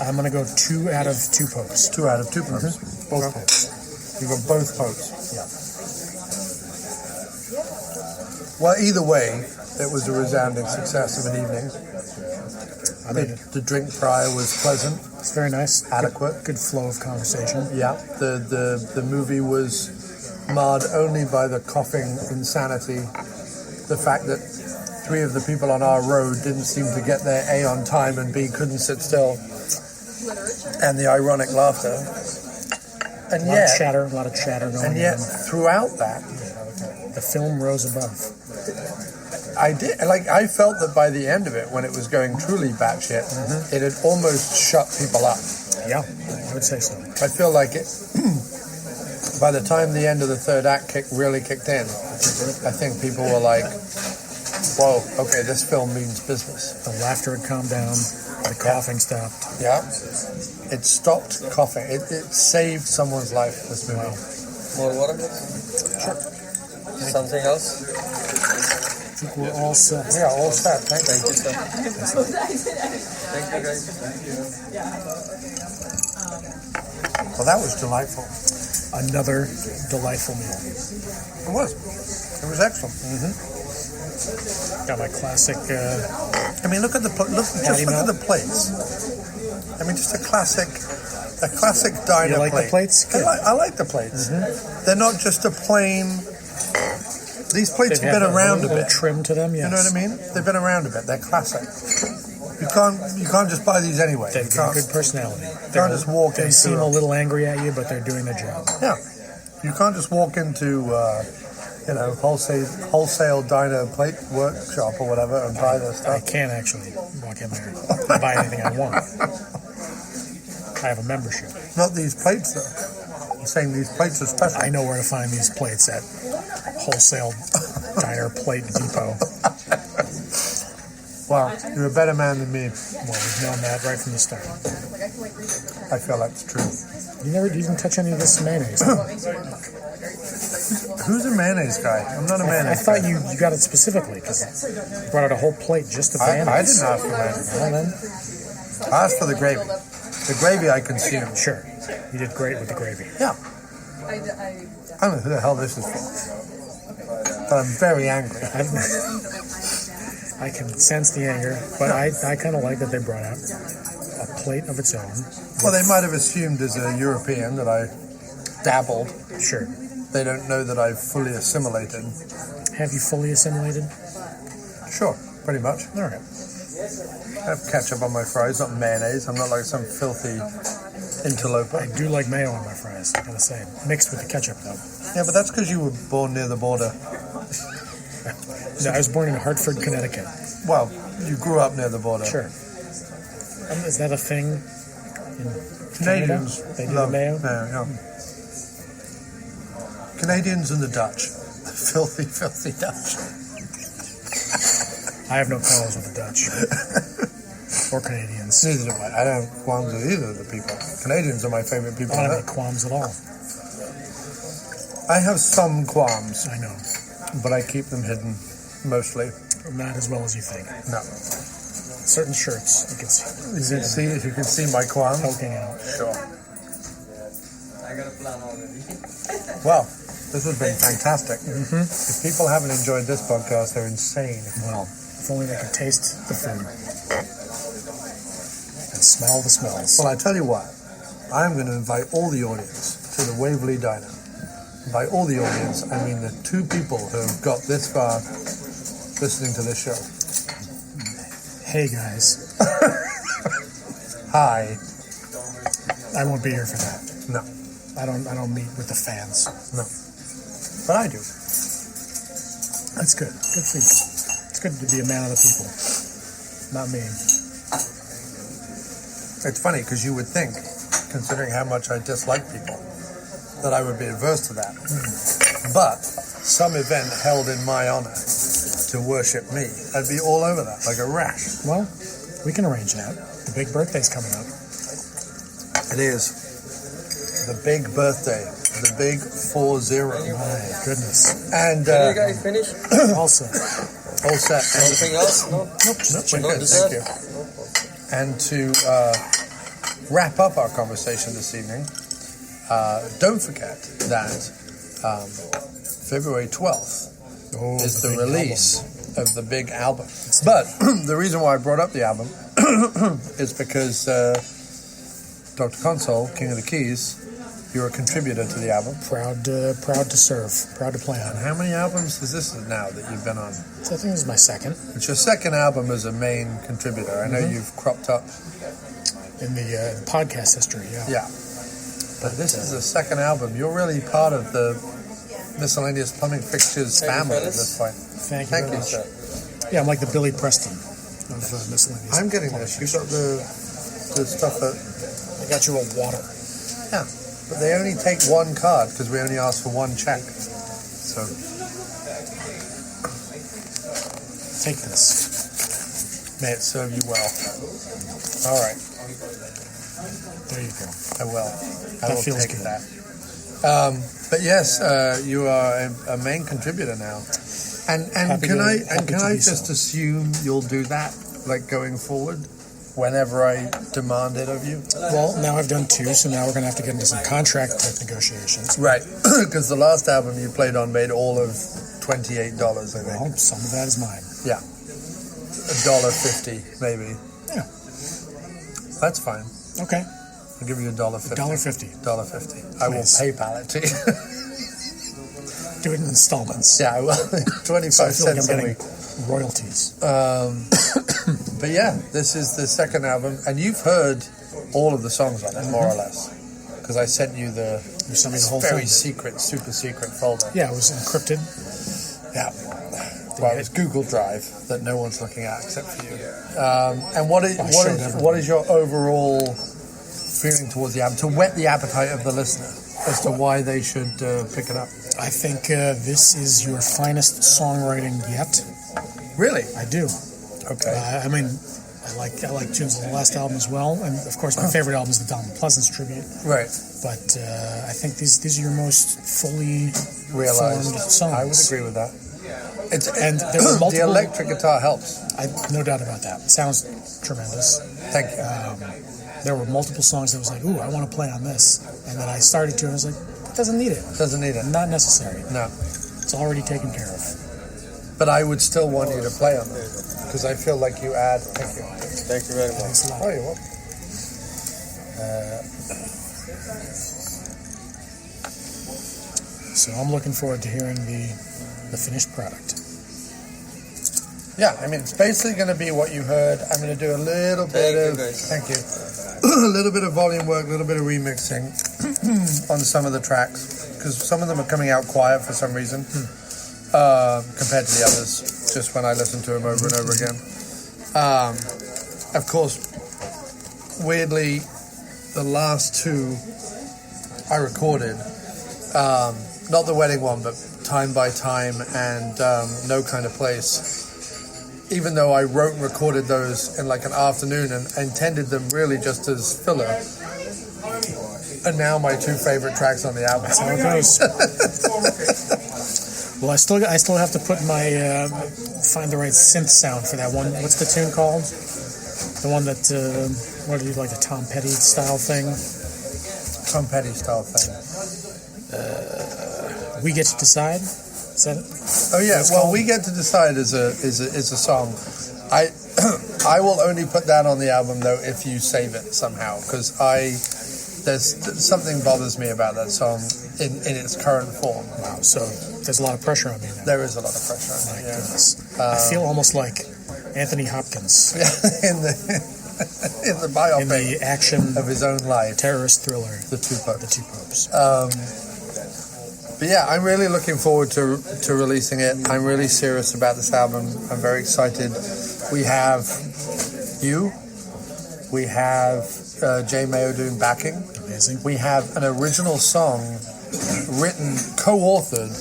I'm going to go 2 out of 2 popes. 2 out of 2 popes. Both popes. You got both popes. Yeah. Well, either way, it was a resounding success of an evening. The drink prior was pleasant. It's very nice. Adequate. Good flow of conversation. Yeah. The movie was marred only by the coughing insanity. The fact that 3 of the people on our road didn't seem to get there, A, on time, and B, couldn't sit still. And the ironic laughter. And a lot of chatter going on. And yet, throughout that, the film rose above. I felt that by the end of it, when it was going truly batshit, it had almost shut people up. Yeah, I would say so. I feel like it, by the time the end of the third act really kicked in, I think people were like, whoa, okay, this film means business. The laughter had calmed down, the coughing stopped. Yeah. It stopped coughing. It saved someone's life, this movie. Wow. More water? Sure. Something else? I think we're all set. Yeah, all set. Thank you. Thank you, guys. Well, that was delightful. Another delightful meal. It was. It was excellent. Got my classic. I mean, look at the plates. I mean, just a classic diner You like plate. the plates? Good. I like the plates. They're not just a plain. These plates have been around a bit. Trim to them, yes. You know what I mean? They've been around a bit. They're classic. You can't just buy these anyway. They've got good personality. You can't just walk into. They seem a little angry at you, but they're doing their job. Yeah, you can't just walk into wholesale diner plate workshop or whatever and buy this stuff. I can't actually walk in there and buy anything I want. I have a membership. Not these plates, though. I'm saying these plates are special. I know where to find these plates at Wholesale Diner Plate Depot. Wow, you're a better man than me. Well, we've known that right from the start. I feel that's true. You didn't touch any of this mayonnaise. Who's a mayonnaise guy? I'm not a mayonnaise I thought you got it specifically because you brought out a whole plate just of mayonnaise. I didn't ask for mayonnaise. Well, then. I asked for the gravy. The gravy I consumed. Sure. You did great with the gravy. Yeah. I don't know who the hell this is for. But I'm very angry. I can sense the anger, but I kind of like that they brought out a plate of its own. Well, they might have assumed as a European that I dabbled. Sure. They don't know that I've fully assimilated. Have you fully assimilated? Sure, pretty much. All right. I have ketchup on my fries, not mayonnaise. I'm not like some filthy interloper. I do like mayo on my fries, I gotta say. Mixed with the ketchup, though. Yeah, but that's because you were born near the border. No, I was born in Hartford, Connecticut. Well, you grew up near the border. Sure. Is that a thing in Canadians Canada? They do love mayo? Yeah. Canadians and the Dutch. The filthy, filthy Dutch. I have no quarrels with the Dutch. Or Canadians. Neither do I. I don't have qualms with either of the people. Canadians are my favorite people. I don't have any qualms at all. I have some qualms. I know. But I keep them hidden, mostly. Not as well as you think. No. Certain shirts, you can see. You can see my qualms. Poking out. Sure. I got a plan already. Well, this has been fantastic. Mm-hmm. If people haven't enjoyed this podcast, they're insane. Well, if only they could taste the food. And smell the smells. Well, I tell you what. I'm going to invite all the audience to the Waverly Diner. By all the audience, I mean the two people who have got this far listening to this show. Hey, guys. Hi. I won't be here for that. No. I don't meet with the fans. No. But I do. That's good. Good for you. It's good to be a man of the people. Not me. It's funny because you would think, considering how much I dislike people, that I would be averse to that. But some event held in my honor to worship me, I'd be all over that, like a rash. Well, we can arrange that. The big birthday's coming up. It is. The big birthday. The big 4-0. My goodness. And Can you guys finish? All set. all set. Anything else? No? Nope. We're good, thank you. And to wrap up our conversation this evening, don't forget that February 12th is the release of the big album. But the reason why I brought up the album is because Dr. Consol, King of the Keys, you're a contributor to the album. Proud to serve. Proud to play on. And how many albums is this now that you've been on? So I think this is my second. It's your second album as a main contributor. I know you've cropped up In the podcast history, yeah. Yeah. But this is the second album. You're really part of the Miscellaneous Plumbing Fixtures family at this point. Thank you very much. sir. Yeah, I'm like the Billy Preston of Miscellaneous. I'm getting this. You got the stuff that... I got you a water. Yeah. But they only take one card because we only ask for one check. So... Take this. May it serve you well. All right. There you go. I will. I That will feels take good. that. But yes, you are a main contributor now. And Happy can to- I happy to be just so. assume you'll do that, like going forward, whenever I demand it of you? Well, now I've done two, so now we're going to have to get into some contract type negotiations. Right, because the last album you played on made all of $28, I think. Well, some of that is mine. Yeah, $1.50 maybe. Yeah. That's fine. Okay. I'll give you $1.50. $1.50. $1.50. I will Please. PayPal it to you. Do it in installments. Yeah, I will. 25 So I feel like cents I'm a getting week. royalties. But yeah, this is the second album, and you've heard all of the songs on it, more or less, because I sent you the You sent me the whole very thing. secret, super secret folder. Yeah, it was encrypted. Yeah. Well, it's Google Drive that no one's looking at except for you. And what is your overall feeling towards the album, to whet the appetite of the listener as to why they should pick it up? I think this is your finest songwriting yet. Really? I do. Okay. I mean, I like tunes on the last album as well, and of course my favorite album is the Donald Pleasance tribute. Right. But I think these are your most fully Realized formed songs. I would agree with that. And there were multiple. The electric guitar helps. No doubt about that. It sounds tremendous. Thank you. There were multiple songs that was like, ooh, I want to play on this, and then I started to, and I was like, it doesn't need it. Doesn't need it. Not necessary. No. It's already taken care of. But I would still want you to play on it because I feel like you add. Thank you. Thank you very much. Thanks a lot. Oh, you're welcome. So I'm looking forward to hearing the finished product. Yeah, I mean, it's basically going to be what you heard. I'm going to do a little bit of... Thank you. A little bit of volume work, a little bit of remixing on some of the tracks, because some of them are coming out quiet for some reason compared to the others, just when I listen to them over and over again. Of course, weirdly, the last two I recorded, not the wedding one, but Time by Time and No Kind of Place, even though I wrote and recorded those in like an afternoon and intended them really just as filler, and now my two favorite tracks on the album. That's how it goes. Well, I still have to put my find the right synth sound for that one. What's the tune called? The one that what do you like, the Tom Petty style thing? Tom Petty style thing. We Get to Decide. Is that it? Oh yeah. Well, We Get to Decide is a song. I will only put that on the album though if you save it somehow, because there's something bothers me about that song in its current form. Wow. So there's a lot of pressure on me now. There is a lot of pressure on me. My goodness. I feel almost like Anthony Hopkins in the biopic, in the action of his own life, terrorist thriller, The Two Popes. The Two Popes. But yeah, I'm really looking forward to releasing it. I'm really serious about this album. I'm very excited. We have you. We have Jay Mayo doing backing. Amazing. We have an original song written, co-authored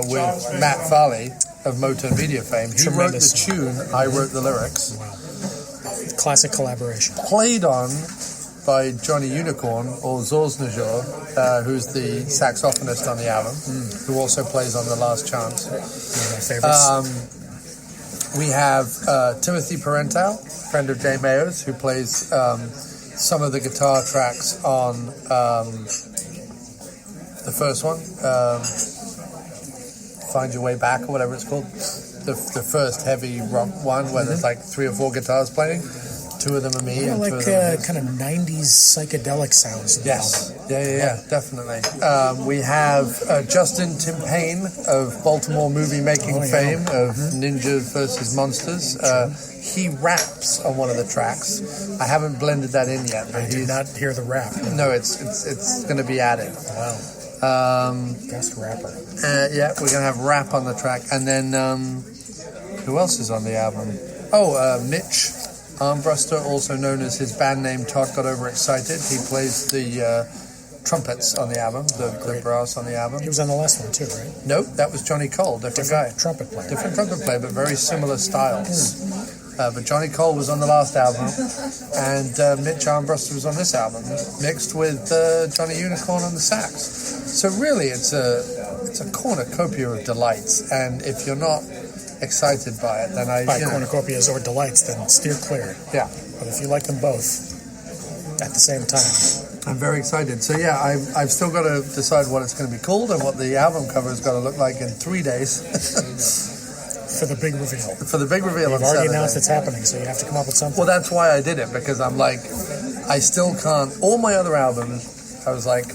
with Matt Farley of Motown Media fame. He wrote the tune, I wrote the lyrics. Wow. Classic collaboration. Played on by Johnny Unicorn, or Zorsnajor, who's the saxophonist on the album, who also plays on The Last Chance. One of my favorites. We have Timothy Parental, friend of Jay Mayo's, who plays some of the guitar tracks on the first one, Find Your Way Back, or whatever it's called. The first heavy rock one, where there's like 3 or 4 guitars playing. 2 of them are me. Yeah, and like 2 of them are kind of 90s psychedelic sounds. Yes. Yeah, definitely. We have Justin Timpane of Baltimore movie making fame of Ninja vs. Monsters. He raps on one of the tracks. I haven't blended that in yet. But I did not hear the rap. No, it's going to be added. Wow. Best rapper. Yeah, we're going to have rap on the track. And then, who else is on the album? Oh, Mitch Armbruster, also known as his band name Todd Got Overexcited. He plays the trumpets on the album, the brass on the album. He was on the last one too, right? Nope, that was Johnny Cole, different guy. Trumpet player. Different trumpet player, but very similar styles. But Johnny Cole was on the last album, and Mitch Armbruster was on this album, mixed with Johnny Unicorn on the sax. So really, it's a cornucopia of delights, and if you're not excited by it, then cornucopias or delights, then steer clear. Yeah. But if you like them both at the same time, I'm very excited. So yeah, I've still got to decide what it's going to be called and what the album cover is going to look like in 3 days. For the big reveal. For the big reveal. You've already announced it's happening, so you have to come up with something. Well, that's why I did it, because I'm like, I still can't. All my other albums, I was like,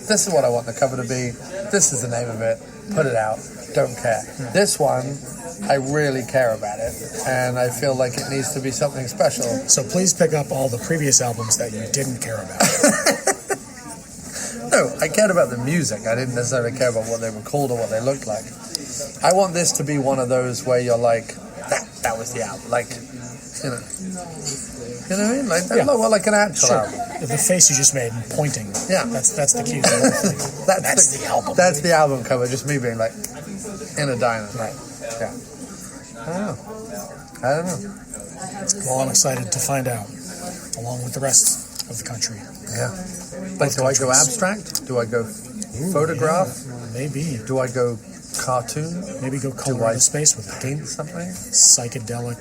this is what I want the cover to be. This is the name of it. Put it out. Don't care. This one, I really care about it, and I feel like it needs to be something special. So please pick up all the previous albums that you didn't care about. No, I cared about the music. I didn't necessarily care about what they were called or what they looked like. I want this to be one of those where you're like, that was the album. Like, you know what I mean? Like, well, like an actual album. The face you just made and pointing. Yeah. That's the key to the whole thing. That's the album. That's the album cover, just me being like, in a diner. Right. Yeah. I don't know. Well, I'm excited to find out, along with the rest of the country. Yeah. Like, do I go abstract? Do I go photograph? Yeah, maybe. Do I go cartoon? Maybe go color into space with it. Paint something? Psychedelic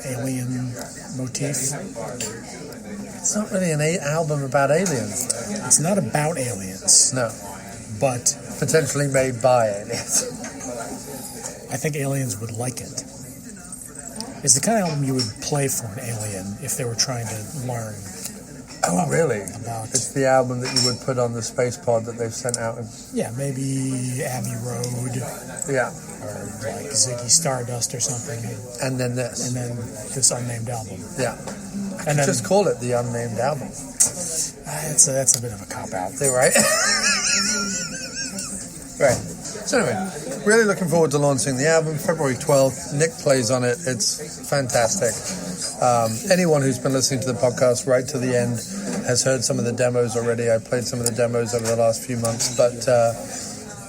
alien motif. It's not really an album about aliens, though. It's not about aliens. No. But potentially made by aliens. I think aliens would like it. It's the kind of album you would play for an alien if they were trying to learn. Oh, really? About, it's the album that you would put on the space pod that they've sent out. Yeah, maybe Abbey Road. Yeah. Or like Ziggy Stardust or something. And then this. And then this unnamed album. Yeah. And then just call it the unnamed album. That's a bit of a cop-out. Right? Right. So anyway, really looking forward to launching the album, February 12th. Nick plays on it. It's fantastic. Anyone who's been listening to the podcast right to the end has heard some of the demos already. I played some of the demos over the last few months, but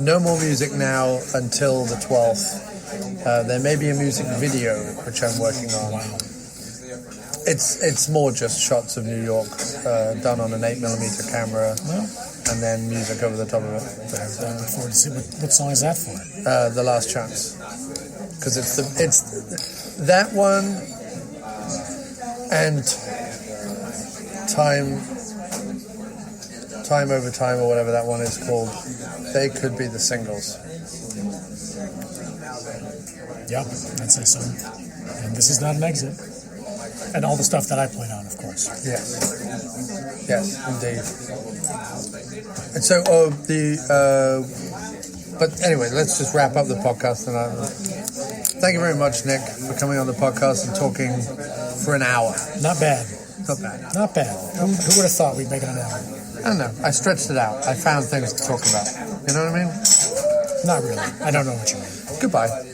no more music now until the 12th. There may be a music video, which I'm working on. Wow. It's more just shots of New York done on an 8mm camera. Well, and then music over the top of it. I look forward to see what song is that for? The Last Chance, because it's that one and Time Over Time or whatever that one is called. They could be the singles. Yeah, I'd say so. And this is not an exit. And all the stuff that I played on, of course. Yes, indeed. And so, but anyway, let's just wrap up the podcast. And thank you very much, Nick, for coming on the podcast and talking for an hour. Not bad. Not bad. Not bad. Who would have thought we'd make it an hour? I don't know. I stretched it out. I found things to talk about. You know what I mean? Not really. I don't know what you mean. Goodbye.